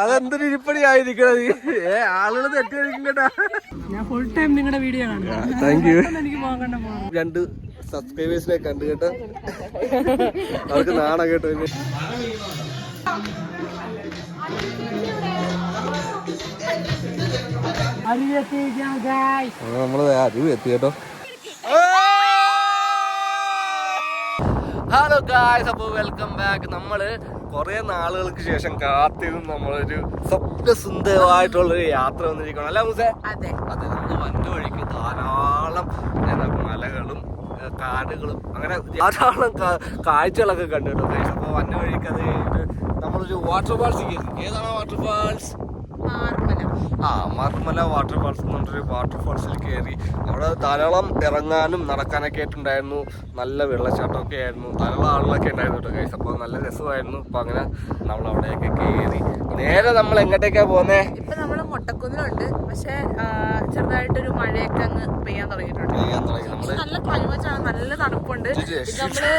അതെന്തൊരു ഇരിപ്പടി ആയിരിക്കണത്. ആളുകൾ തെറ്റിയിരിക്കും കേട്ടാ. ഞാൻ ഫുൾ ടൈം നിങ്ങളുടെ വീഡിയോ കാണും. Thank you. എനിക്ക് പോകണ്ട. 2 സബ്സ്ക്രൈബേഴ്സിനെ കണ്ടു കേട്ടോ. അവർക്ക് നാണം കേട്ടോ. നമ്മള് അരിവ് എത്തി കേട്ടോ. ഹലോ ഗായ്സ്, അപ്പോൾ വെൽക്കം ബാക്ക്. നമ്മള് കുറെ നാളുകൾക്ക് ശേഷം കാത്തിരുന്ന് നമ്മളൊരു സ്വപ്നസുന്ദരമായിട്ടുള്ളൊരു യാത്ര വന്നിരിക്കണം അല്ല മുസേ? അതെ, നമ്മൾ വന്ന വഴിക്ക് ധാരാളം മലകളും കാടുകളും അങ്ങനെ ധാരാളം കാഴ്ചകളൊക്കെ കണ്ടു കേട്ടോ ഗായ്സ്. അപ്പോൾ വന്ന വഴിക്ക് അത് കഴിഞ്ഞിട്ട് നമ്മളൊരു വാട്ടർഫാൾസ് കയറി. ഏതാണ് വാട്ടർഫാൾസ്? മാർമല വാട്ടർഫാൾസ് എന്ന് പറഞ്ഞൊരു വാട്ടർഫാൾസിൽ കയറി. അവിടെ ധാരാളം ഇറങ്ങാനും നടക്കാനൊക്കെ ആയിട്ടുണ്ടായിരുന്നു. നല്ല വെള്ളച്ചാട്ടമൊക്കെ ആയിരുന്നു. ധാരാളം ആളുകളൊക്കെ ഉണ്ടായിരുന്നു കേട്ടോ ഗൈസ്. അപ്പോൾ നല്ല രസമായിരുന്നു. അപ്പോൾ അങ്ങനെ നമ്മൾ അവിടെയൊക്കെ കയറി നേരെ നമ്മൾ എങ്ങോട്ടേക്കാണ് പോകുന്നത്? ഇപ്പൊ നമ്മള് മൊട്ടക്കുന്നിലുണ്ട്. പക്ഷെ ചെറുതായിട്ടൊരു മഴയൊക്കെ അങ്ങ് പെയ്യാൻ തുടങ്ങിയിട്ടുണ്ട്. നല്ല ക്ലൈമറ്റ് ആണ്, നല്ല തണുപ്പുണ്ട്. നമ്മള്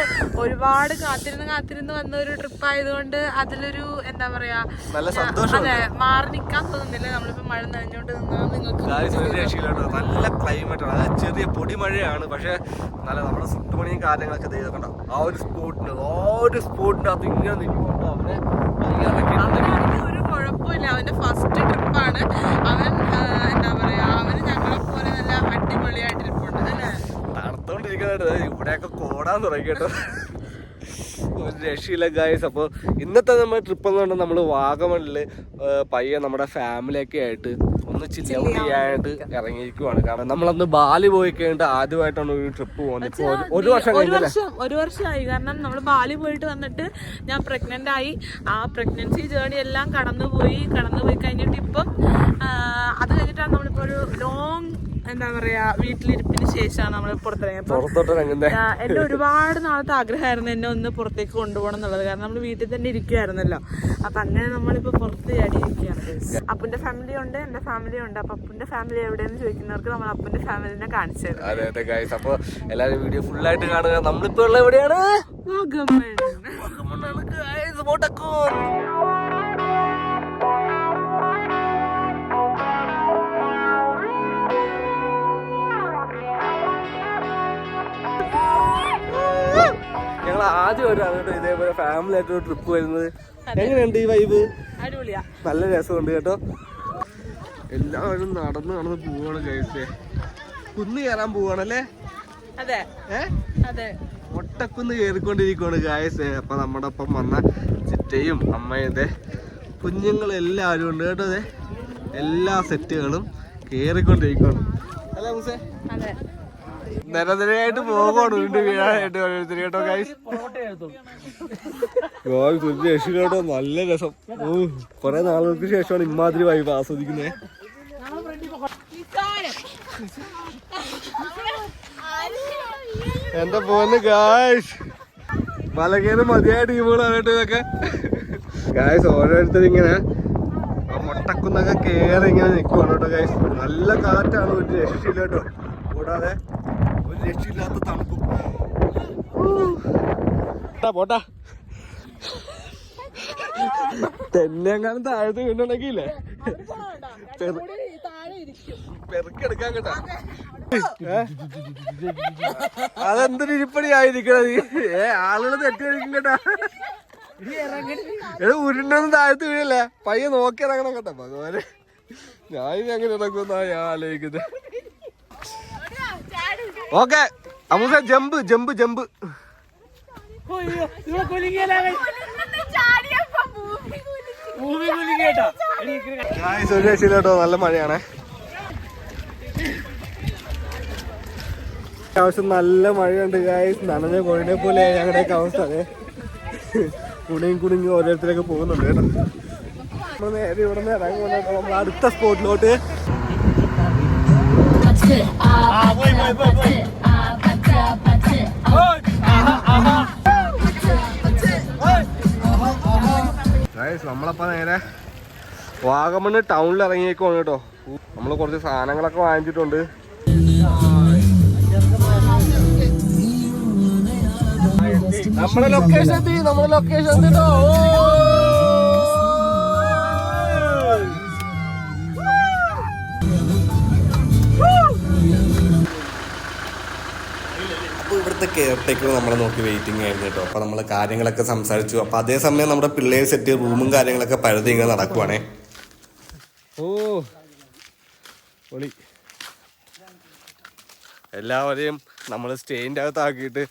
ഒരുപാട് കാത്തിരുന്ന് വന്ന ഒരു ട്രിപ്പ് ആയതുകൊണ്ട് അതിലൊരു എന്താ പറയാ, നല്ല സന്തോഷം. അതെ, മാറി നിക്കാൻ തോന്നുന്നില്ല. നമ്മളിപ്പോ മഴ നനഞ്ഞോണ്ട് നിന്നാ നിങ്ങൾക്ക് നല്ല ക്ലൈമറ്റ് ആണ്. അത് ചെറിയ പൊടി മഴയാണ്, പക്ഷെ നല്ല നമ്മുടെ സുട്ടുമണിയും കാര്യങ്ങളൊക്കെ ചെയ്തിട്ടുണ്ടോ. ആ ഒരു സ്പോട്ടിന്റെ അത് ഇങ്ങനെ നിൽക്കുമ്പോ ഒരു കുഴപ്പമില്ല. അവന്റെ ഫസ്റ്റ് ട്രിപ്പാണ്. അവൻ എന്താ പറയാ, അവന് ഞങ്ങളെ പോലെ നല്ല അടിപൊളിയായിട്ട് ഇരിപ്പുണ്ട് അല്ലേ. തണുത്തോണ്ടിരിക്കുന്നത് ഇവിടെയൊക്കെ കോടാൻ തുടങ്ങി കേട്ടോ. ഒരു രക്ഷയില്ല ഗായ്സ്. അപ്പോൾ ഇന്നത്തെ നമ്മുടെ ട്രിപ്പ് എന്ന് പറഞ്ഞാൽ നമ്മൾ വാഗമണില് പയ്യെ നമ്മുടെ ഫാമിലിയൊക്കെ ആയിട്ട് ഒന്ന് ചില്ല് ഔട്ട് ചെയ്യാനായിട്ട് ഇറങ്ങിയിരിക്കുവാണ്. കാരണം നമ്മളന്ന് ബാലി പോയി കഴിഞ്ഞിട്ട് ആദ്യമായിട്ടാണ് ഒരു ട്രിപ്പ് പോകുന്നത്. ഇപ്പോൾ ഒരു വർഷമായി. കാരണം നമ്മൾ ബാലി പോയിട്ട് വന്നിട്ട് ഞാൻ പ്രഗ്നന്റ് ആയി. ആ പ്രഗ്നൻസി ജേർണി എല്ലാം കടന്നുപോയി കഴിഞ്ഞിട്ട് ഇപ്പം അത് കഴിഞ്ഞിട്ടാണ് നമ്മളിപ്പോ ഒരു ലോങ് എന്താ പറയാ വീട്ടിലിരിപ്പിന് ശേഷമാണ് നമ്മൾ പുറത്തിറങ്ങിയത്. എന്റെ ഒരുപാട് നാളത്തെ ആഗ്രഹമായിരുന്നു എന്നെ ഒന്ന് പുറത്തേക്ക് കൊണ്ടുപോകണം എന്നുള്ളത്. കാരണം നമ്മൾ വീട്ടിൽ തന്നെ ഇരിക്കുവായിരുന്നല്ലോ. അപ്പൊ അങ്ങനെ നമ്മളിപ്പോ പുറത്ത് ചാടിയിരിക്കുകയാണ്. അപ്പന്റെ ഫാമിലി ഉണ്ട്, എന്റെ ഫാമിലി ഉണ്ട്. അപ്പൊ അപ്പന്റെ ഫാമിലി എവിടെയെന്ന് ചോദിക്കുന്നവർക്ക് നമ്മൾ അപ്പന്റെ ഫാമിലിനെ കാണിച്ചു തരും. അതെ ഗൈസ്, അപ്പൊ എല്ലാവരും വീഡിയോ ഫുൾ ആയിട്ട് കാണുക. നമ്മളിപ്പോ ഉള്ള എവിടെയാണ്? ഞങ്ങൾ ആദ്യം കേട്ടോ ഇതേപോലെ ഫാമിലി ആയിട്ടൊരു ട്രിപ്പ് വരുന്നത്. എങ്ങനെയുണ്ട് ഈ വൈബ്? അടിപൊളിയാ, നല്ല രസമുണ്ട് കേട്ടോ. എല്ലാവരും നടന്ന് പോവാണ് ഗൈസ്. കുന്ന് കയറാൻ പോവാണല്ലേ? അതെ അതെ, ഒട്ടക്കുന്ന് കയറിക്കൊണ്ടിരിക്കുവാണ് ഗൈസ്. അപ്പൊ നമ്മുടെ ഒപ്പം വന്ന ചിറ്റയും അമ്മയും കുഞ്ഞുങ്ങളും എല്ലാവരും ഉണ്ട് കേട്ടോ. എല്ലാ സെറ്റുകളും കയറിക്കൊണ്ടിരിക്കുവാണ് അല്ലേ മുസേ? അതെ, നിരനിരയായിട്ട് പോകുവാണ് വീണ്ടും വീഴാനായിട്ട് ഓരോരുത്തർ കേട്ടോ ഗൈസ്. കേട്ടോ, നല്ല രസം. കൊറേ നാളുകൾക്ക് ശേഷമാണ് ഇമാതിരി വൈബ് ആസ്വദിക്കുന്നത്. എന്താ പോന്ന് ഗായ്സ്, മലകേന്ന് മതിയായ ടീമുകളാണ് കേട്ടോ ഇതൊക്കെ ഗായ്സ്. ഓരോരുത്തരിങ്ങനെ മൊട്ടക്കുന്നൊക്കെ കേറി ഇങ്ങനെ നിൽക്കുവാണ് കേട്ടോ ഗായ്സ്. നല്ല കാറ്റാണ്, ഒരു രക്ഷയില്ല കേട്ടോ. കൂടാതെ ഒരു രക്ഷയില്ലാത്ത തണുപ്പും. പോട്ടാ തെന്നെങ്ങാനും താഴത്ത് വീണ്ടുണ്ടെങ്കിലേ പെറുക്കെടുക്കാൻ കേട്ടാ. അതെന്തൊരു ഇരിപ്പടി ആയിരിക്കണത്. ആളുകൾ തെറ്റിയിരിക്കും കേട്ടാ. ഉരുണ്ടൊന്നും താഴത്ത് വീഴല്ലേ, പയ്യെ നോക്കി ഇറങ്ങണം കേട്ടോ. ഭഗവാനെ, ഞാൻ അങ്ങനെ ഇറങ്ങുന്നാ ഞാൻ ആലോചിക്കുന്നത്. ഓക്കെ അമ്മൂസ, ജമ്പ്. കേട്ടോ, നല്ല മഴയാണേ. അത്യാവശ്യം നല്ല മഴയുണ്ട് ഗായ്സ്. നനഞ്ഞ കൊഴിനെ പോലെ ഞങ്ങളുടെയൊക്കെ അവസ്ഥ. അതെ, കുടുങ്ങി ഓരോരുത്തരൊക്കെ പോകുന്നുണ്ട് കേട്ടോ. നമ്മൾ നേരെ ഇവിടെ നിന്ന് ഇറങ്ങുന്നുണ്ട് നമ്മൾ അടുത്ത സ്പോട്ടിലോട്ട്. നമ്മളപ്പോ നേരെ വാഗമണ് ടൗണിൽ ഇറങ്ങിയേക്കുവാണ് കേട്ടോ. നമ്മൾ കുറച്ച് സാധനങ്ങളൊക്കെ വാങ്ങിച്ചിട്ടുണ്ട്. നമ്മുടെ ലൊക്കേഷൻ കേട്ടോ. കെയർ ടേക്കർ നമ്മളെ നോക്കി വെയിറ്റിംഗ് ആയിരുന്നു കേട്ടോ. അപ്പോൾ നമ്മൾ കാര്യങ്ങളൊക്കെ സംസാരിച്ചു. അപ്പോൾ അതേസമയം നമ്മുടെ പിള്ളേർ സെറ്റ് റൂമും കാര്യങ്ങളൊക്കെ പഴുതി ഇങ്ങനെ നടക്കുവാണേ. ഓ പൊളി. എല്ലാവരെയും നമ്മൾ സ്റ്റേജിൻ്റെ അകത്താക്കിയിട്ട്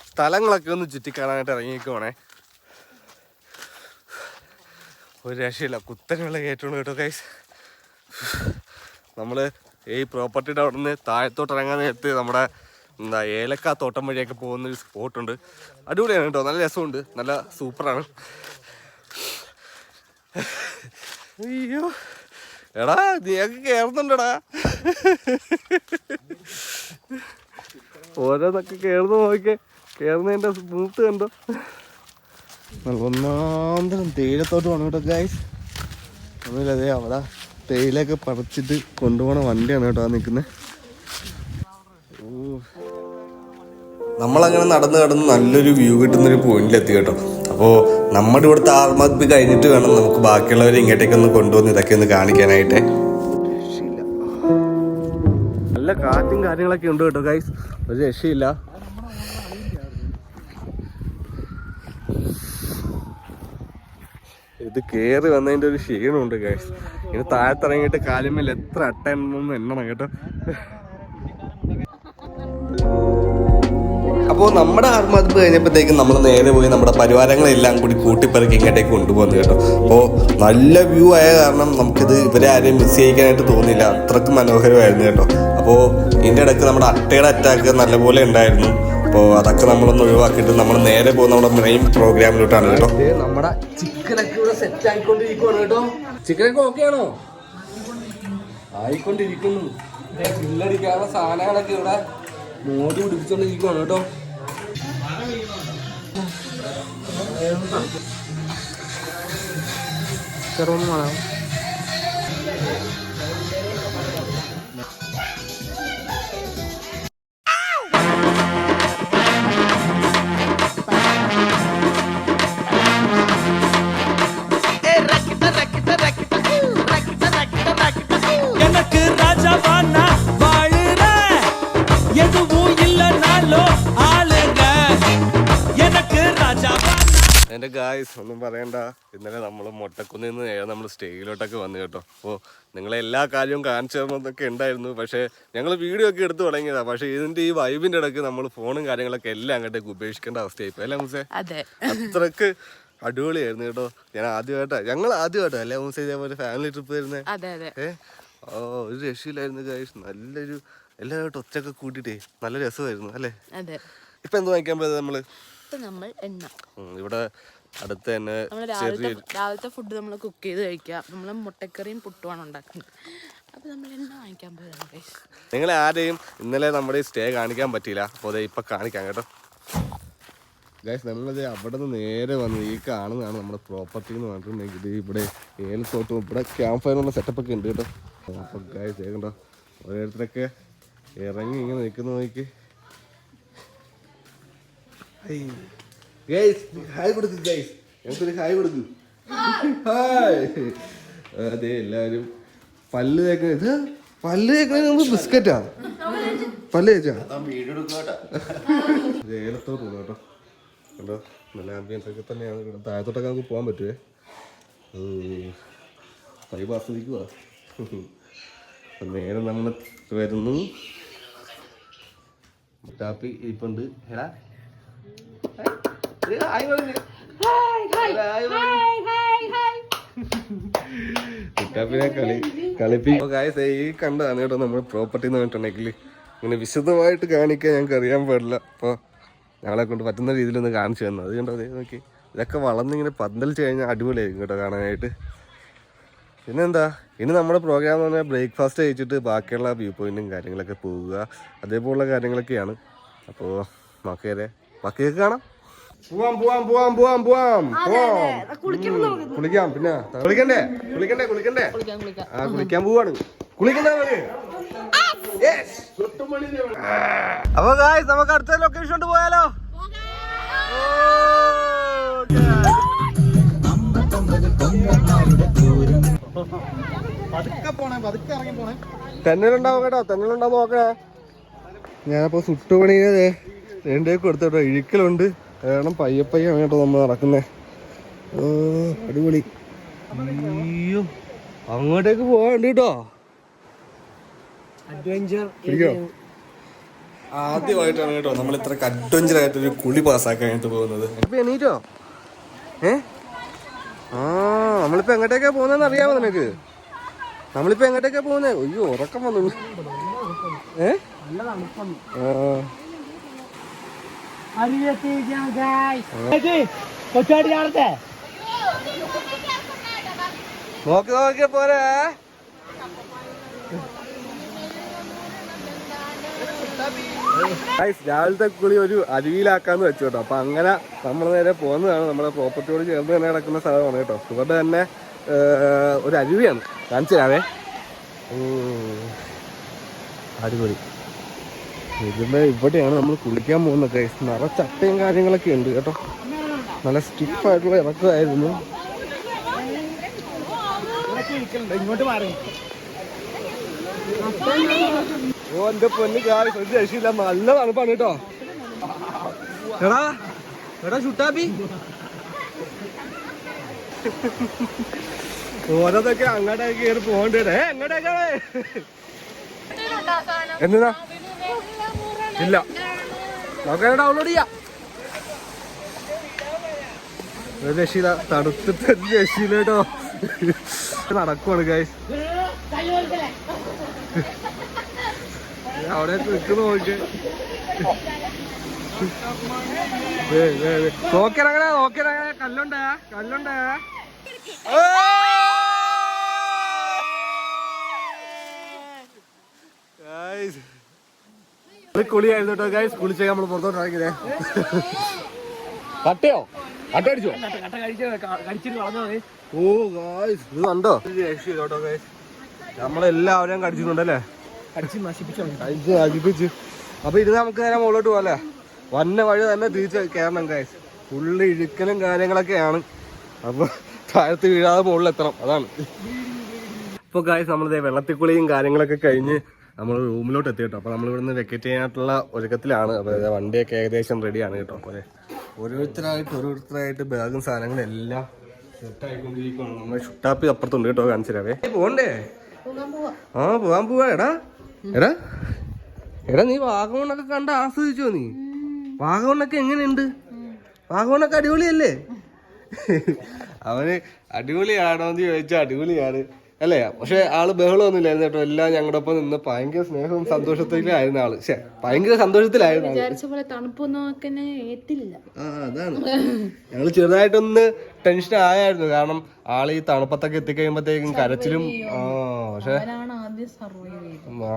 സ്ഥലങ്ങളൊക്കെ ഒന്ന് ചുറ്റിക്കാണാനായിട്ട് ഇറങ്ങിക്കുവാണേ. ഒരു രക്ഷയില്ല, കുത്തനെയുള്ള കയറ്റമാണ് കേട്ടോ ഗൈസ്. നമ്മൾ ഈ പ്രോപ്പർട്ടിയുടെ അവിടെ നിന്ന് താഴത്തോട്ട് ഇറങ്ങാൻ നേരത്ത് നമ്മുടെ ഏലക്ക തോട്ടം വഴിയൊക്കെ പോകുന്നൊരു സ്പോട്ടുണ്ട്. അടിപൊളിയാണ് കേട്ടോ, നല്ല രസമുണ്ട്, നല്ല സൂപ്പറാണ്. അയ്യോ എടാ നീയൊക്കെ കയറുന്നുണ്ടടാ, ഓരോന്നൊക്കെ കയറുന്നു നോക്കിയേ, കയറുന്നതിൻ്റെ സ്മൂത്ത് കണ്ടോ. ഒന്നാന്തരം തേയിലത്തോട്ട് വേണം കേട്ടോ ഗൈസ്. ഒന്നുമില്ലതേ അവിടെ തേയിലൊക്കെ പറിച്ചിട്ട് കൊണ്ടുപോകണ വണ്ടിയാണ് കേട്ടോ നിൽക്കുന്നത്. നമ്മളങ്ങനെ നടന്ന് നല്ലൊരു വ്യൂ കിട്ടുന്നൊരു പോയിന്റിലെത്തി കേട്ടോ. അപ്പോൾ നമ്മുടെ ഇവിടുത്തെ ആർമദ്ബി കഴിഞ്ഞിട്ട് വേണം നമുക്ക് ബാക്കിയുള്ളവരെ ഇങ്ങോട്ടേക്കൊന്ന് കൊണ്ടുവന്ന് ഇതൊക്കെ ഒന്ന് കാണിക്കാനായിട്ട്. നല്ല കാറ്റും കാര്യങ്ങളൊക്കെ ഉണ്ട് കേട്ടോ ഗൈസ്, ഒരു രക്ഷയില്ല. ഇത് കയറി വന്നതിൻ്റെ ഒരു ക്ഷീണമുണ്ട് ഗൈസ്. ഇനി താഴത്തിറങ്ങിയിട്ട് കാലുമേൽ എത്ര അട്ടെണ്ണമെന്ന് എണ്ണണം കേട്ടോ. അപ്പോൾ നമ്മുടെ ആർമദ്ബ് കഴിഞ്ഞപ്പോഴത്തേക്കും നമ്മൾ നേരെ പോയി നമ്മുടെ പരിവാരങ്ങളെല്ലാം കൂടി കൂട്ടിപ്പറക്കി ഇങ്ങോട്ടേക്ക് കൊണ്ടുപോകുന്നു കേട്ടോ. അപ്പോൾ നല്ല വ്യൂ ആയ കാരണം നമുക്കിത് ഇവരെ ആരെയും മിസ് ചെയ്യിക്കാനായിട്ട് തോന്നിയില്ല, അത്രയ്ക്ക് മനോഹരമായിരുന്നു കേട്ടോ. അപ്പോൾ ഇതിൻ്റെ ഇടയ്ക്ക് നമ്മുടെ അട്ടയുടെ അറ്റാക്ക് നല്ലപോലെ ഉണ്ടായിരുന്നു. അപ്പോൾ അതൊക്കെ നമ്മളൊന്ന് ഒഴിവാക്കിയിട്ട് നമ്മൾ നേരെ പോകുന്ന നമ്മുടെ മെയിൻ പ്രോഗ്രാമിലോട്ടാണ് കേട്ടോ. നമ്മുടെ ചിക്കനൊക്കെ ഇവിടെ സെറ്റ് ആയിക്കൊണ്ടിരിക്കുവാണ് കേട്ടോ. ചിക്കനൊക്കെ ഓക്കെ ആണോ? ആയിക്കൊണ്ടിരിക്കുന്നു. ചില്ലടിക്കാനുള്ള സാധനങ്ങളൊക്കെ ഇവിടെ മോടി പിടിപ്പിച്ചോണ്ടിരിക്കുവാണ് കേട്ടോ. ചെറുപ്പം വേണം. എൻ്റെ ഗായ്സ് ഒന്നും പറയണ്ട, ഇന്നലെ നമ്മൾ മൊട്ടക്കുന്നിൽ നിന്ന് നമ്മൾ സ്റ്റേജിലോട്ടൊക്കെ വന്നു കേട്ടോ. അപ്പോൾ നിങ്ങളെ എല്ലാ കാര്യവും കാണിച്ചു തരുന്നതൊക്കെ ഉണ്ടായിരുന്നു. പക്ഷേ ഞങ്ങൾ വീഡിയോ ഒക്കെ എടുത്തു തുടങ്ങിയതാണ്. പക്ഷേ ഇതിൻ്റെ ഈ വൈബിൻ്റെ ഇടയ്ക്ക് നമ്മൾ ഫോണും കാര്യങ്ങളൊക്കെ എല്ലാം അങ്ങോട്ടേക്ക് ഉപേക്ഷിക്കേണ്ട അവസ്ഥയായിപ്പോൾ അല്ലേ മൂസേ? അത്രക്ക് അടിപൊളിയായിരുന്നു കേട്ടോ. ഞങ്ങൾ ആദ്യമായിട്ടാ അല്ലേ മൂസേ ഇതേപോലെ ഫാമിലി ട്രിപ്പ് വരുന്നത്? ഒരു രക്ഷയില്ലായിരുന്നു ഗായ്സ്. നല്ലൊരു എല്ലാവരും ഒച്ചയൊക്കെ കൂട്ടിയിട്ടേ നല്ല രസമായിരുന്നു അല്ലേ? ഇപ്പം എന്ത് വാങ്ങിക്കാൻ പോയത് നമ്മള്? ഇവിടെ അടുത്ത് തന്നെ രാവിലത്തെ ഫുഡ് നമ്മൾ കുക്ക് ചെയ്ത് കഴിക്കാം. നമ്മൾ മുട്ടക്കറിയും പുട്ടുമാണ് ഉണ്ടാക്കുന്നത്. അപ്പോൾ നമ്മൾ എണ്ണ വാങ്ങിക്കാൻ പോയതാണ്. നിങ്ങളെ ആരെയും ഇന്നലെ നമ്മുടെ ഈ സ്റ്റേ കാണിക്കാൻ പറ്റിയില്ല. അപ്പോൾ അതെ ഇപ്പം കാണിക്കാം കേട്ടോ ഗൈസ്. നമ്മളത് അവിടെ നിന്ന് നേരെ വന്ന് ഈ കാണുന്നതാണ് നമ്മുടെ പ്രോപ്പർട്ടി എന്ന് പറഞ്ഞിട്ടുണ്ടെങ്കിൽ ഇവിടെ ഏലത്തോട്ടും ഇവിടെ ക്യാമ്പ് ഫയറിനുള്ള സെറ്റപ്പൊക്കെ ഉണ്ട് കേട്ടോ. അപ്പോൾ ഗൈസ് കേട്ടോ, ഓരോരുത്തരൊക്കെ ഇറങ്ങി ഇങ്ങനെ നിൽക്കുന്ന നോക്കി. ഹായ് കൊടുക്ക് ഗൈസ്, ഞങ്ങൾക്കൊരു ഹായ് കൊടുക്കും. ഹായ്. അതെ എല്ലാവരും പല്ല് തേക്കണ നമുക്ക് ബിസ്ക്കറ്റാ പല്ല് തേച്ചാ ഏലത്തോട്ട് കേട്ടോ. കണ്ടോ നല്ല ആംബിയൻസ് ഒക്കെ തന്നെയാണ്. താഴത്തോട്ടൊക്കെ നമുക്ക് പോകാൻ പറ്റുമേ. വൈബ് ആസ്വദിക്കുക. നേരെ നമ്മൾ വരുന്നു. ടാപ്പി ഇരിപ്പുണ്ട്. ഹെടാ ഈ കണ്ടതാണ് കേട്ടോ നമ്മുടെ പ്രോപ്പർട്ടി എന്ന് പറഞ്ഞിട്ടുണ്ടെങ്കിൽ ഇങ്ങനെ വിശദമായിട്ട് കാണിക്കാൻ ഞങ്ങൾക്ക് അറിയാൻ പാടില്ല. അപ്പോൾ ഞങ്ങളെ കൊണ്ട് പറ്റുന്ന രീതിയിലൊന്ന് കാണിച്ചു തന്നു. അത് കണ്ടോ, അതേ നോക്കി ഇതൊക്കെ വളർന്നിങ്ങനെ പന്തലിച്ച് കഴിഞ്ഞാൽ അടിപൊളിയായിരിക്കും കേട്ടോ കാണാനായിട്ട്. പിന്നെന്താ, ഇനി നമ്മുടെ പ്രോഗ്രാം എന്ന് പറഞ്ഞാൽ ബ്രേക്ക്ഫാസ്റ്റ് കഴിച്ചിട്ട് ബാക്കിയുള്ള വ്യൂ പോയിന്റും കാര്യങ്ങളൊക്കെ പോവുക, അതേപോലുള്ള കാര്യങ്ങളൊക്കെയാണ്. അപ്പോൾ ബാക്കിയൊക്കെ കാണാം. കുളിക്കാം. പിന്നെ കുളിക്കണ്ടേ? കുളിക്കാൻ പോവാണ്. അപ്പൊ ഗായ്സ് നമുക്ക് അടുത്ത ലൊക്കേഷനോട്ട് പോയാലോ? തെന്നലുണ്ടാവും കേട്ടോ, തെന്നലുണ്ടാവും നോക്കണേ. ഞാനിപ്പോ സുട്ടുപണിയിലെ രണ്ടേക്ക് കൊടുത്തോട്ടോ. ഇഴുക്കലുണ്ട്, കാരണം പയ്യപ്പയ്യാണ് കേട്ടോ നമ്മൾ നടക്കുന്നേ. അടിപൊളി. അയ്യോ, അങ്ങോട്ടേക്ക് പോവാണ്ട് കേട്ടോ. ആദ്യമായിട്ടാണ് കേട്ടോ നമ്മൾ ഇത്ര അഡ്വഞ്ചർ ആയിട്ടൊരു കുളി പാസ്സാക്കാനായിട്ട് പോകുന്നത്. എണീറ്റോ? നമ്മളിപ്പോ എങ്ങോട്ടേക്കാ പോകുന്നതെന്ന് അറിയാമോ നിനക്ക്? നമ്മളിപ്പോ എങ്ങോട്ടേക്കാ പോകുന്നേ? അയ്യോ, ഉറക്കം വന്നു. നോക്കി നോക്കിയ പോരെ. രാവിലത്തെ കുളി ഒരു അരുവിയിലാക്കാന്ന് വെച്ചു കേട്ടോ. അപ്പൊ അങ്ങനെ നമ്മൾ നേരെ പോകുന്നതാണ്. നമ്മുടെ പ്രോപ്പർട്ടിയോട് ചേർന്ന് തന്നെ കിടക്കുന്ന സ്ഥലമാണ് കേട്ടോ. ഇവരുടെ തന്നെ ഒരു അരുവിയാണ്. കാണിച്ചു തരാവേ. അടിപൊളി. ഇവിടെയാണ് നമ്മൾ കുളിക്കാൻ പോകുന്നത്. നിറച്ചട്ടയും കാര്യങ്ങളൊക്കെ ഉണ്ട് കേട്ടോ. നല്ല സ്റ്റിഫായിട്ടുള്ള ഇറക്കമായിരുന്നു. ഇങ്ങോട്ട് മാറി. ഓ എന്റെ പൊന്ന് കാര്യം ഒരു രക്ഷയില്ല. നല്ല തണുപ്പാണ് കേട്ടോ. എടാ ചുട്ടാപ്പി, ഓരോന്നൊക്കെ അങ്ങോട്ടേക്ക് കയറി പോകണ്ടേ. എങ്ങോട്ടേക്കാണ്? എന്നാ ഇല്ല, നമുക്ക് ഡൗൺലോഡ് ചെയ്യാം. ഒരു രക്ഷയില്ല, തണുത്തിട്ട് ഒരു രക്ഷയില്ല കേട്ടോ. നടക്കുവാണ് ഗൈസ്. അവിടെ നിൽക്കുന്ന നോക്കി നോക്കിയങ്ങനെ കല്ലുണ്ട കുളിയായിരുന്നു കേട്ടോ ഗൈസ്. കുളിച്ചേ നമ്മൾ പുറത്തോട്ടിറങ്ങിയേ. കട്ടയോ? കട്ട അടിച്ചോ? ഓ ഗൈസ്, ഇത് കണ്ടോ? കേട്ടോ ഗൈസ്, നമ്മളെല്ലാവരെയും കടിച്ചിട്ടുണ്ടല്ലേ. നശിപ്പിച്ച്. അപ്പൊ ഇത് നമുക്ക് നേരെ മുകളിലോട്ട് പോകല്ലേ. വന്ന വഴി തന്നെ തിരിച്ച് കയറണം ഗൈസ്. ഫുള്ള് ഇഴുക്കലും കാര്യങ്ങളൊക്കെയാണ്. അപ്പൊ താഴത്ത് വീഴാതെ മുകളിലെത്തണം, അതാണ്. ഇപ്പൊ ഗൈസ് നമ്മളിതേ വെള്ളത്തിക്കുളിയും കാര്യങ്ങളൊക്കെ കഴിഞ്ഞ് നമ്മൾ റൂമിലോട്ട് എത്തി കേട്ടോ. അപ്പൊ നമ്മൾ ഇവിടുന്ന് വെക്കറ്റ് ചെയ്യാനായിട്ടുള്ള ഒരുക്കത്തിലാണ്. അപ്പൊ വണ്ടിയൊക്കെ ഏകദേശം റെഡിയാണ് കേട്ടോ. അപ്പൊ ഓരോരുത്തരായിട്ട് ബാഗും സാധനങ്ങളും എല്ലാം സെറ്റായിക്കൊണ്ടിരിക്കുകയാണ്. നമ്മുടെ ചുട്ടാപ്പി അപ്പുറത്തുണ്ട് കേട്ടോ. കാണിച്ചു തരാവേ. പോണ്ടേ? പോവാൻ പോവാ. എടാ നീ വാഗമണ്ണൊക്കെ കണ്ട് ആസ്വദിച്ചോ? നീ വാഗമണ്ണൊക്കെ എങ്ങനെയുണ്ട്? വാഗമണ്ണൊക്കെ അടിപൊളിയല്ലേ? അവന് അടിപൊളിയാണോ എന്ന് ചോദിച്ചാൽ അടിപൊളിയാണ് അല്ലേ. പക്ഷെ ആള് ബഹളമൊന്നും ഇല്ലായിരുന്നു കേട്ടോ. എല്ലാം ഞങ്ങളുടെ ഒപ്പം നിന്ന് ഭയങ്കര സ്നേഹവും സന്തോഷത്തിലായിരുന്നു ആള്. ഭയങ്കര സന്തോഷത്തിലായിരുന്നു. അതാണ്, ഞങ്ങള് ചെറുതായിട്ടൊന്ന് ടെൻഷൻ ആയായിരുന്നു. കാരണം ആള് ഈ തണുപ്പത്തൊക്കെ എത്തിക്കഴിയുമ്പോഴത്തേക്കും കരച്ചിലും. പക്ഷെ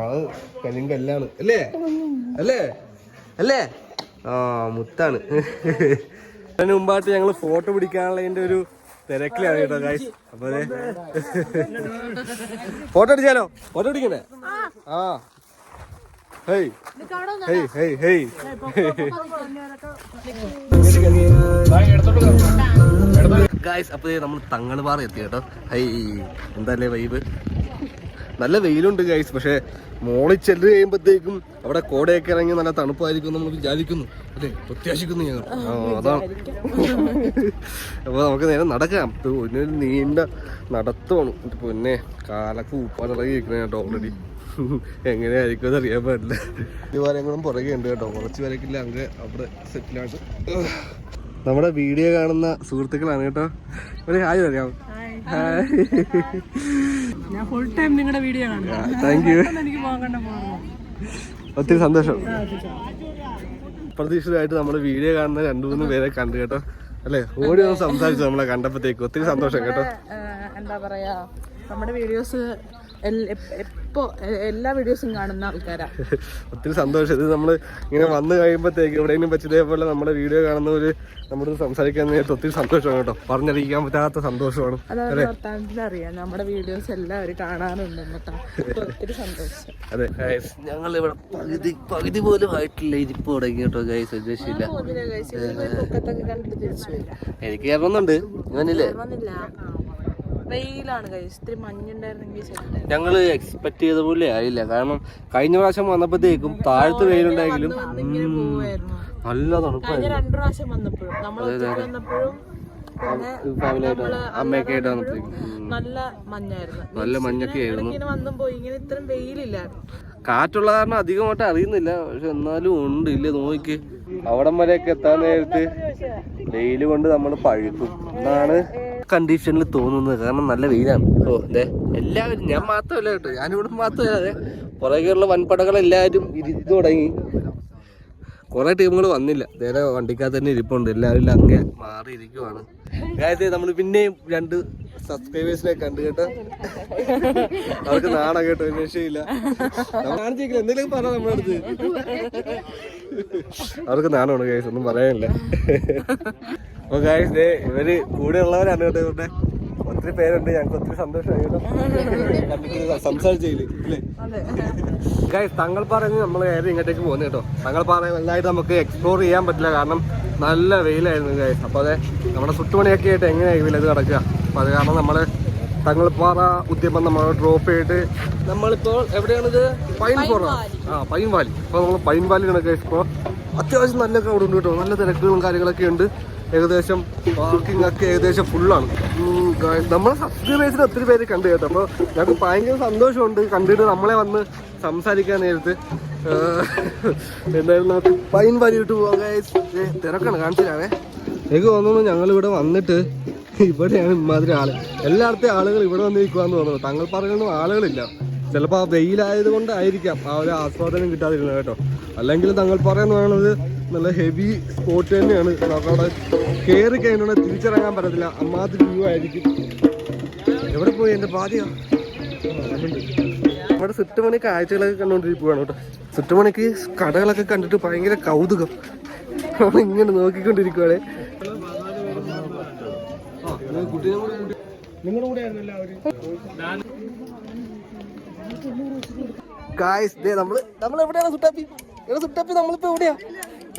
ആള് കരിങ്കല്ലാണ് അല്ലേ അല്ലേ അല്ലേ. മുത്താണ്. അതിന് മുമ്പായിട്ട് ഞങ്ങള് ഫോട്ടോ പിടിക്കാനുള്ളതിന്റെ ഒരു തിരക്കിലാണ് കേട്ടോ ഗൈസ്. അപ്പൊ ഫോട്ടോ അടിച്ചാലോ? ഫോട്ടോ പിടിക്കണ്ടേ? Hey hey hey hey. Guys അപ്പൊ നമ്മൾ തങ്ങൾപാറ എത്തി കേട്ടോ. ഹേയ്, എന്താല്ലേ വൈബ്. നല്ല വെയിലുണ്ട് ഗൈസ്. പക്ഷെ മോളിൽ ചെല്ല് കഴിയുമ്പോഴത്തേക്കും അവിടെ കോടയൊക്കെ ഇറങ്ങി നല്ല തണുപ്പായിരിക്കും നമ്മൾ വിചാരിക്കുന്നു അല്ലേ, പ്രത്യാശിക്കുന്നു ഞങ്ങൾ. അതാണ്. അപ്പൊ നമുക്ക് നേരെ നടക്കാം. ഒരു നീണ്ട നടത്തമാണ്. പിന്നെ കാലൊക്കെ ഉപ്പാനിറങ്ങിയിരിക്കണേ കേട്ടോ ഓൾറെഡി. എങ്ങനെയായിരിക്കും അത് അറിയാൻ പാടില്ല. വരങ്ങളും പുറകെ ഉണ്ട് കേട്ടോ. കുറച്ച് വരക്കില്ല, അങ്ങനെ അവിടെ സെറ്റിലാണ്. നമ്മുടെ വീഡിയോ കാണുന്ന സുഹൃത്തുക്കളാണ് കേട്ടോ. ഒരു ഹായ് അറിയാം. ഞാൻ ഫുൾ ടൈം നിങ്ങളുടെ വീഡിയോ കാണും. Thank you. ഒത്തിരി സന്തോഷം. പ്രതീക്ഷിതമായിട്ട് നമ്മുടെ വീഡിയോ കാണുന്ന 2-3 പേരെ കണ്ടു കേട്ടോ അല്ലെ. ഓടി ഒന്ന് സംസാരിച്ചു നമ്മളെ കണ്ടപ്പോഴത്തേക്ക്. ഒത്തിരി സന്തോഷം കേട്ടോ. എന്താ പറയാ, നമ്മുടെ വീഡിയോസ് എല്ലാ വീഡിയോസും കാണുന്ന ആൾക്കാരാ. ഒത്തിരി സന്തോഷം. ഇത് നമ്മള് ഇങ്ങനെ വന്നു കഴിയുമ്പോഴത്തേക്ക് എവിടെയെങ്കിലും വെച്ച് ഇതേപോലെ നമ്മുടെ വീഡിയോ കാണുന്നവര് നമ്മുടെ സംസാരിക്കാൻ നേരത്തെ ഒത്തിരി സന്തോഷമാണ് കേട്ടോ. പറഞ്ഞറിയിക്കാൻ പറ്റാത്ത സന്തോഷമാണ്. അറിയാം, നമ്മുടെ വീഡിയോസ് എല്ലാവരും കാണാറുണ്ട് കേട്ടോ. ഒത്തിരി സന്തോഷം. അതെ, ഞങ്ങൾ ഇവിടെ പകുതി പോലും ആയിട്ടില്ല ഇരിപ്പ് തുടങ്ങി കേട്ടോ ഗൈസ്. ഉദ്ദേശിച്ചില്ല. എനിക്ക് കയറുന്നുണ്ട്. ഇവനില്ലേ വെയിലാണ് കഴിച്ചു. ഇത്തിരി മഞ്ഞുണ്ടായിരുന്നെങ്കിൽ ഞങ്ങള് എക്സ്പെക്ട് ചെയ്ത പോലെ ആയില്ല. കാരണം കഴിഞ്ഞ പ്രാവശ്യം വന്നപ്പോഴത്തേക്കും താഴത്ത് വെയിലുണ്ടെങ്കിലും നല്ല തണുപ്പായിരുന്നു. 2 പ്രാവശ്യം വന്നപ്പോഴും വന്നപ്പോഴും അമ്മയൊക്കെ ആയിട്ട് വന്നപ്പോഴത്തേക്കും നല്ല മഞ്ഞായിരുന്നു. നല്ല മഞ്ഞൊക്കെ ആയിരുന്നു. ഇങ്ങനെ വന്നും പോയി, ഇങ്ങനെ ഇത്രയും വെയിലില്ലായിരുന്നു. കാറ്റുള്ള കാരണം അധികമായിട്ട് അറിയുന്നില്ല, പക്ഷെ എന്നാലും ഉണ്ട്. ഇല്ലേ നോക്കി അവിടം വരെയൊക്കെ എത്താൻ നേരത്ത് വെയില് കൊണ്ട് നമ്മൾ പഴുക്കും എന്നാണ് കണ്ടീഷനിൽ തോന്നുന്നത്. കാരണം നല്ല വെയിലാണ്. ഓ അതെ, എല്ലാവരും, ഞാൻ മാത്രമല്ല കേട്ടോ, ഞാനിവിടെ മാത്രമല്ല, അതെ പുറകെയുള്ള വൻപടകളെല്ലാവരും ഇത് തുടങ്ങി. കുറെ ടീമുകൾ വന്നില്ല, നേരെ വണ്ടിക്കകത്ത് തന്നെ ഇരിപ്പുണ്ട്. എല്ലാവരും അങ്ങേ മാറിയിരിക്കുവാണ്. അതായത് നമ്മൾ പിന്നെയും 2 സബ്സ്ക്രൈബേഴ്സിനെ കണ്ടു കേട്ടോ. അവർക്ക് നാണം കേട്ടോ, ഒരു രക്ഷയില്ല. കാണിച്ചേക്കില്ല, എന്തെങ്കിലും പറ നമ്മുടെ അടുത്ത്. അവർക്ക് നാണമാണ് ഗൈസ്, ഒന്നും പറയാനില്ല. അപ്പൊ ഗൈസ് ഇവര് കൂടെ ഉള്ളവരാണ് കേട്ടോ. ഇവരുടെ ഒത്തിരി പേരുണ്ട്, ഞങ്ങൾക്ക് ഒത്തിരി സന്തോഷമായി കേട്ടോ കണ്ടിട്ട് സംസാരിച്ചില്ലേ ഇല്ലേ ഗൈസ്. തങ്ങൾപ്പാറയിൽ നമ്മൾ നേരെ ഇങ്ങോട്ടേക്ക് പോകുന്നത് കേട്ടോ. തങ്ങൾപ്പാറ വലുതായിട്ട് നമുക്ക് എക്സ്പ്ലോർ ചെയ്യാൻ പറ്റില്ല, കാരണം നല്ല വെയിലായിരുന്നു ഗൈസ്. അപ്പോൾ അതെ നമ്മുടെ ചുറ്റുമണിയൊക്കെ ആയിട്ട് എങ്ങനെയായിരിക്കും ഇത് കിടക്കുക. അപ്പോൾ അത് കാരണം നമ്മൾ തങ്ങൾപ്പാറ ഉദ്യമം നമ്മൾ ഡ്രോപ്പ് ചെയ്തിട്ട് നമ്മളിപ്പോൾ എവിടെയാണിത്? Pine forest. Pine valley. അപ്പോൾ നമ്മൾ പൈൻ വാലി കണക്ക് ഇപ്പോൾ അത്യാവശ്യം നല്ല ക്രൗഡ് ഉണ്ട് കേട്ടോ. നല്ല തിരക്കുകളും കാര്യങ്ങളൊക്കെ ഉണ്ട്. ഏകദേശം പാർക്കിംഗ് ഒക്കെ ഏകദേശം ഫുള്ളാണ്. നമ്മളെ സബ്സ്ക്രൈബേഴ്സിന് ഒത്തിരി പേര് കണ്ടു കേട്ടോ. അപ്പോൾ ഞങ്ങൾക്ക് ഭയങ്കര സന്തോഷമുണ്ട് കണ്ടിട്ട് നമ്മളെ വന്ന് സംസാരിക്കാൻ നേരത്ത്. എന്തായാലും നമുക്ക് പൈൻ വാലിയിട്ട് പോകാം. തിരക്കാണ്, കാണിച്ചിട്ടാണേ. എനിക്ക് തോന്നുന്നു ഞങ്ങളിവിടെ വന്നിട്ട് ഇവിടെയാണ് ഇമാതിരി ആള്. എല്ലായിടത്തെ ആളുകൾ ഇവിടെ വന്ന് നിൽക്കുവാന്ന് തോന്നുന്നു. തങ്ങൾപ്പാറയിലൊന്നും ആളുകളില്ല. ചിലപ്പോൾ ആ വെയിലായത് കൊണ്ടായിരിക്കാം ആ ഒരു ആസ്വാദനം കിട്ടാതിരുന്നത് കേട്ടോ. അല്ലെങ്കിൽ തങ്ങൾപ്പാറ എന്ന് പറയുന്നത് നല്ല ഹെവി സ്പോട്ട് തന്നെയാണ്. അവിടെ കയറി കഴിഞ്ഞാൽ തിരിച്ചിറങ്ങാൻ പറ്റത്തില്ല, അമ്മാതിരി വ്യൂ ആയിരിക്കും. എവിടെ പോയി എൻ്റെ പാതിയാ? നമ്മുടെ ചുറ്റുമണി കാഴ്ചകളൊക്കെ കണ്ടുകൊണ്ടിരിക്കുകയാണ് കേട്ടോ. ചുറ്റുമണിക്ക് കടകളൊക്കെ കണ്ടിട്ട് ഭയങ്കര കൗതുകം. ഇങ്ങനെ നോക്കിക്കൊണ്ടിരിക്കുവാണേ. ഗായ്സ് നമ്മൾ എവിടെയാണ്? സുട്ടാപ്പി നമ്മളിപ്പോ എവിടെയാ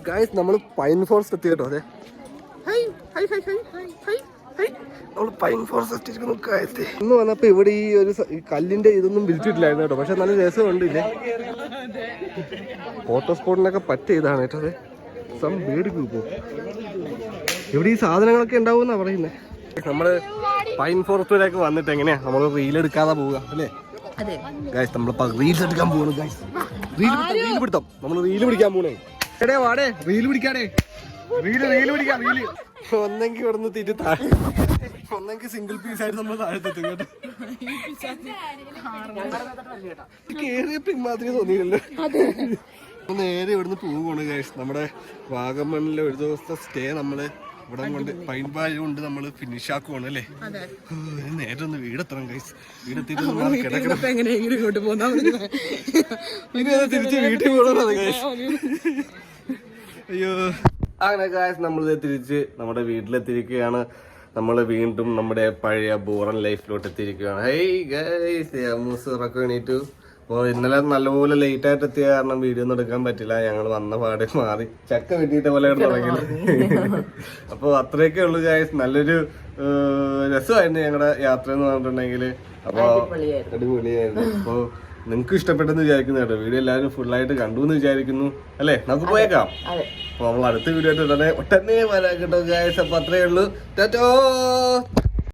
ഗായ്സ്? നമ്മൾ പൈൻ ഫോറസ്റ്റ് എത്തി കേട്ടോ. അതെ, നമ്മൾ പൈൻ ഫോറസ്റ്റ് എത്തിയിരിക്കുന്നു ഗായ്സ്. ഇന്ന് വന്നപ്പോ ഇവിടെ ഈ ഒരു കല്ലിന്റെ ഇതൊന്നും വിരിച്ചിട്ടില്ലായിരുന്നു കേട്ടോ. പക്ഷെ നല്ല രസമുണ്ടില്ലേ, ഫോട്ടോ സ്പോട്ടിനൊക്കെ പറ്റിയ ഇതാണ് കേട്ടോ. അതെ, സം ബേഡ് ഗ്രൂപ്പോ ഇവിടെ ഈ സാധനങ്ങളൊക്കെ ഉണ്ടാവുമെന്നാ പറയുന്നത്. നമ്മള് പൈൻ ഫോറസ്റ്റിലേക്ക് വന്നിട്ട് എങ്ങനെയാ നമ്മൾ റീലെടുക്കാതെ പോവുക അല്ലേ ഗൈസ്? നമ്മളിപ്പോ റീൽസ് എടുക്കാൻ പോകണം ഗൈസ്. റീൽ പിടുത്തം, നമ്മൾ റീല് പിടിക്കാൻ പോണേ. എടേ വാടേ, റീല് പിടിക്കാടേ, റീല് പിടിക്കാം. റീല് ഒന്നെങ്കിൽ ഇവിടെ നിന്ന് തിരി താഴെ, ഒന്നെങ്കിൽ സിംഗിൾ പീസ് ആയിട്ട് നമ്മൾ താഴത്തെത്തും കേട്ടോ. കേറിയപ്പോ ഇമാതിരി തോന്നിയില്ലല്ലോ. നേരെ ഇവിടുന്ന് പോവുകയാണ് ഗൈസ്. നമ്മുടെ വാഗമണ്ണിലെ ഒരു ദിവസത്തെ സ്റ്റേ നമ്മള് ഇവിടെ കൊണ്ട് പൈൻ വാലി കൊണ്ട് നമ്മൾ ഫിനിഷ് ആക്കുവാണ് അല്ലേ? നേരെ ഒന്ന് വീടെത്തണം ഗൈസ്. വീടെത്തിയിട്ട് തിരിച്ച് വീട്ടിൽ പോകണം ഗൈസ്. അയ്യോ, അങ്ങനെ ഗൈസ് നമ്മളിത് തിരിച്ച് നമ്മുടെ വീട്ടിലെത്തിയിരിക്കുകയാണ്. നമ്മൾ വീണ്ടും നമ്മുടെ പഴയ ബോറൻ ലൈഫിലോട്ട് എത്തിയിരിക്കുകയാണ്. ഹേയ് ഗൈസ്, മൂസറൊക്കെ എണീറ്റു. അപ്പോൾ ഇന്നലെ നല്ലപോലെ ലേറ്റ് ആയിട്ട് എത്തിയ കാരണം വീഡിയോ ഒന്നും എടുക്കാൻ പറ്റില്ല. ഞങ്ങൾ വന്ന പാടെ മാറി ചക്ക വെട്ടിയിട്ട പോലെ തുടങ്ങി. അപ്പോൾ അത്രയൊക്കെ ഉള്ളു ഗൈസ്. നല്ലൊരു രസമായിരുന്നു ഞങ്ങളുടെ യാത്ര എന്ന് പറഞ്ഞിട്ടുണ്ടെങ്കിൽ. അപ്പോൾ അടിപൊളിയായിരുന്നു. അപ്പോൾ നിങ്ങൾക്ക് ഇഷ്ടപ്പെട്ടെന്ന് വിചാരിക്കുന്നു കേട്ടോ. വീഡിയോ എല്ലാവരും ഫുള്ളായിട്ട് കണ്ടു എന്ന് വിചാരിക്കുന്നു അല്ലേ? നമുക്ക് പോയേക്കാം. അപ്പോൾ നമ്മൾ അടുത്ത വീഡിയോ ആയിട്ട് ഒട്ടനെ വരാം കേട്ടോ ഗൈസ്. അപ്പോൾ അത്രയേ ഉള്ളൂ. ടാറ്റാ.